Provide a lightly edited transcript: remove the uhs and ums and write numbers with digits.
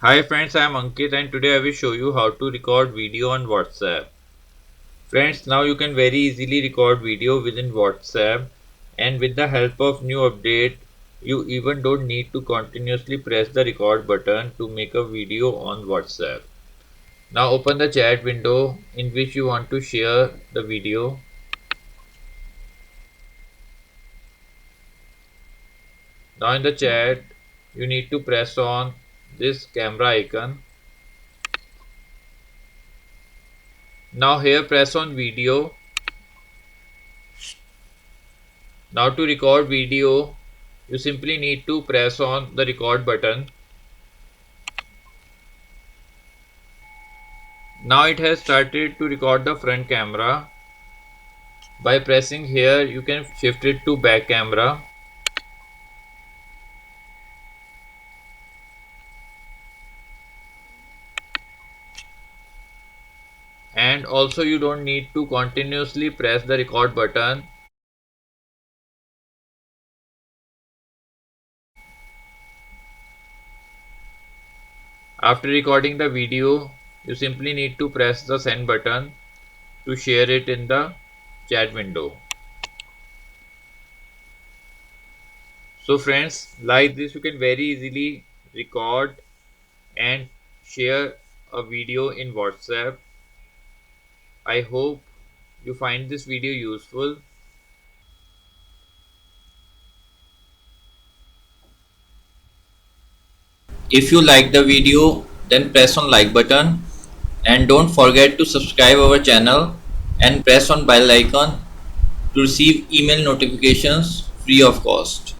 Hi friends, I am Ankit and today I will show you how to record video on WhatsApp. Friends, now you can very easily record video within WhatsApp, and with the help of new update, you even don't need to continuously press the record button to make a video on WhatsApp. Now open the chat window in which you want to share the video. Now in the chat, you need to press on this camera icon. Now here press on video. Now to record video, you simply need to press on the record button. Now it has started to record the front camera. By pressing here, you can shift it to back camera. And also you don't need to continuously press the record button. After recording the video, you simply need to press the send button to share it in the chat window. So friends, like this you can very easily record and share a video in WhatsApp. I hope you find this video useful. If you like the video, then press on like button and don't forget to subscribe our channel and press on bell icon to receive email notifications free of cost.